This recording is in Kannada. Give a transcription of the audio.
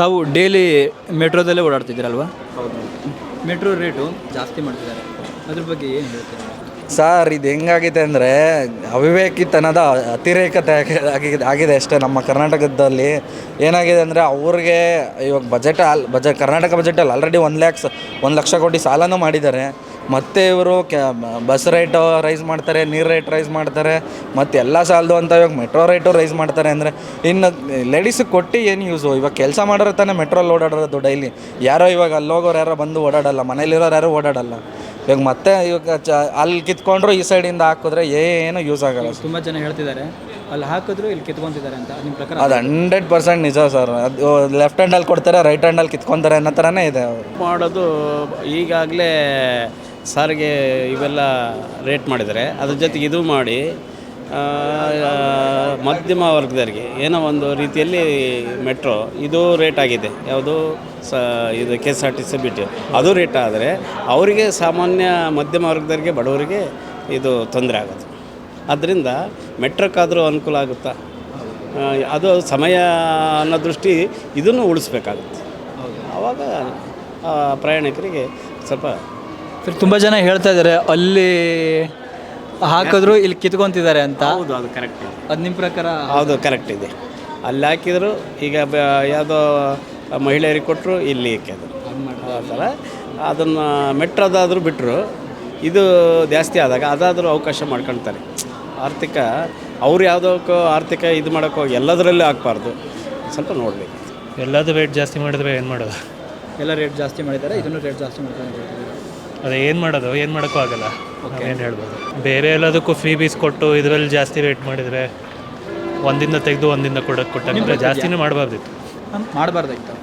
ತಾವು ಡೈಲಿ ಮೆಟ್ರೋದಲ್ಲೇ ಓಡಾಡ್ತಿದ್ದೀರಲ್ವಾ? ಹೌದು. ಮೆಟ್ರೋ ರೇಟು ಜಾಸ್ತಿ ಮಾಡ್ತಿದ್ದಾರೆ, ಅದ್ರ ಬಗ್ಗೆ ಏನು ಹೇಳ್ತೀರಾ? ಸರ್, ಇದು ಹೆಂಗಾಗಿದೆ ಅಂದರೆ ಅವಿವೇಕಿತನದ ಅತಿರೇಕತೆ ಆಗಿದೆ ಅಷ್ಟೇ. ನಮ್ಮ ಕರ್ನಾಟಕದಲ್ಲಿ ಏನಾಗಿದೆ ಅಂದರೆ ಅವ್ರಿಗೆ ಇವಾಗ ಕರ್ನಾಟಕ ಬಜೆಟಲ್ಲಿ ಆಲ್ರೆಡಿ 1,00,000 ಕೋಟಿ ಸಾಲನೂ ಮಾಡಿದ್ದಾರೆ. ಮತ್ತು ಇವರು ಬಸ್ ರೇಟು ರೈಸ್ ಮಾಡ್ತಾರೆ, ನೀರು ರೇಟ್ ರೈಸ್ ಮಾಡ್ತಾರೆ, ಮತ್ತು ಎಲ್ಲ ಸಾಲದು ಅಂತ ಇವಾಗ ಮೆಟ್ರೋ ರೇಟು ರೈಸ್ ಮಾಡ್ತಾರೆ. ಅಂದರೆ ಇನ್ನು ಲೇಡೀಸಿಗೆ ಕೊಟ್ಟು ಏನು ಯೂಸು? ಇವಾಗ ಕೆಲಸ ಮಾಡೋರು ತಾನೇ ಮೆಟ್ರೋಲ್ಲಿ ಓಡಾಡೋದು ಡೈಲಿ. ಯಾರೋ ಇವಾಗ ಅಲ್ಲೋಗೋರು ಯಾರೋ ಬಂದು ಓಡಾಡಲ್ಲ, ಮನೇಲಿರೋರು ಯಾರೂ ಓಡಾಡಲ್ಲ. ಇವಾಗ ಮತ್ತೆ ಅಲ್ಲಿ ಕಿತ್ಕೊಂಡ್ರು ಈ ಸೈಡಿಂದ ಹಾಕಿದ್ರೆ ಏನು ಯೂಸ್ ಆಗಲ್ಲ. ತುಂಬ ಜನ ಹೇಳ್ತಿದ್ದಾರೆ ಅಲ್ಲಿ ಹಾಕಿದ್ರು ಇಲ್ಲಿ ಕಿತ್ಕೊತಿದ್ದಾರೆ ಅಂತ. ನಿಮ್ಮ ಪ್ರಕಾರ ಅದು 100% ನಿಜ ಸರ್. ಅದು ಲೆಫ್ಟ್ ಹ್ಯಾಂಡಲ್ಲಿ ಕೊಡ್ತಾರೆ, ರೈಟ್ ಹ್ಯಾಂಡಲ್ಲಿ ಕಿತ್ಕೊತಾರೆ ಅನ್ನೋ ಥರನೇ ಇದೆ ಮಾಡೋದು. ಈಗಾಗಲೇ ಸಾರಿಗೆ ಇವೆಲ್ಲ ರೇಟ್ ಮಾಡಿದರೆ ಅದ್ರ ಜೊತೆಗೆ ಇದು ಮಾಡಿ ಮಧ್ಯಮ ವರ್ಗದವರಿಗೆ ಏನೋ ಒಂದು ರೀತಿಯಲ್ಲಿ ಮೆಟ್ರೋ ಇದು ರೇಟ್ ಆಗಿದೆ. ಯಾವುದು ಇದು KSRTC ಬಿಟ್ಟು ಅದು ರೇಟ್ ಆದರೆ ಅವರಿಗೆ ಸಾಮಾನ್ಯ ಮಧ್ಯಮ ವರ್ಗದವರಿಗೆ ಬಡವರಿಗೆ ಇದು ತೊಂದರೆ ಆಗೋದು. ಆದ್ದರಿಂದ ಮೆಟ್ರೋಕ್ಕಾದರೂ ಅನುಕೂಲ ಆಗುತ್ತಾ? ಅದು ಸಮಯ ಅನ್ನೋ ದೃಷ್ಟಿ ಇದನ್ನು ಉಳಿಸ್ಬೇಕಾಗುತ್ತೆ. ಆವಾಗ ಪ್ರಯಾಣಿಕರಿಗೆ ಸ್ವಲ್ಪ ತುಂಬ ಜನ ಹೇಳ್ತಾ ಇದ್ದಾರೆ ಅಲ್ಲಿ ಹಾಕಿದ್ರು ಇಲ್ಲಿ ಕಿತ್ಕೊತಿದ್ದಾರೆ ಅಂತ. ಹೌದು, ಅದು ಕರೆಕ್ಟ್ ಇದೆ. ಅದು ನಿಮ್ಮ ಪ್ರಕಾರ? ಹೌದು, ಕರೆಕ್ಟ್ ಇದೆ. ಅಲ್ಲಿ ಹಾಕಿದ್ರು ಈಗ ಯಾವುದೋ ಮಹಿಳೆಯರಿಗೆ ಕೊಟ್ಟರು, ಇಲ್ಲಿ ಹಾಕಿದ್ರು. ಆ ಥರ ಅದನ್ನು ಮೆಟ್ರೋದಾದರೂ ಬಿಟ್ಟರು, ಇದು ಜಾಸ್ತಿ ಆದಾಗ ಅದಾದರೂ ಅವಕಾಶ ಮಾಡ್ಕೊಳ್ತಾರೆ. ಆರ್ಥಿಕ ಅವ್ರು ಯಾವುದಕ್ಕೂ ಆರ್ಥಿಕ ಇದು ಮಾಡೋಕ್ಕೆ ಹೋಗಿ ಎಲ್ಲದರಲ್ಲೂ ಹಾಕ್ಬಾರ್ದು, ಸ್ವಲ್ಪ ನೋಡಬೇಕು. ಎಲ್ಲದು ರೇಟ್ ಜಾಸ್ತಿ ಮಾಡಿದ್ರೆ ಏನು ಮಾಡೋದು? ಎಲ್ಲ ರೇಟ್ ಜಾಸ್ತಿ ಮಾಡಿದ್ದಾರೆ, ಇದನ್ನು ರೇಟ್ ಜಾಸ್ತಿ ಮಾಡ್ತಾರೆ. ಅದೇ ಏನು ಮಾಡೋದು? ಏನು ಮಾಡೋಕ್ಕೂ ಆಗಲ್ಲ. ಏನು ಹೇಳ್ಬೋದು? ಬೇರೆ ಎಲ್ಲದಕ್ಕೂ ಫ್ರೀ ಬೀಸ್ ಕೊಟ್ಟು ಇದರಲ್ಲಿ ಜಾಸ್ತಿ ರೇಟ್ ಮಾಡಿದರೆ ಒಂದಿಂದ ತೆಗೆದು ಒಂದಿಂದ ಕೊಟ್ಟಂಗೆ ಜಾಸ್ತಿನೇ ಮಾಡಬಾರ್ದಿತ್ತು. ಮಾಡಬಾರ್ದಾಯ್ತು.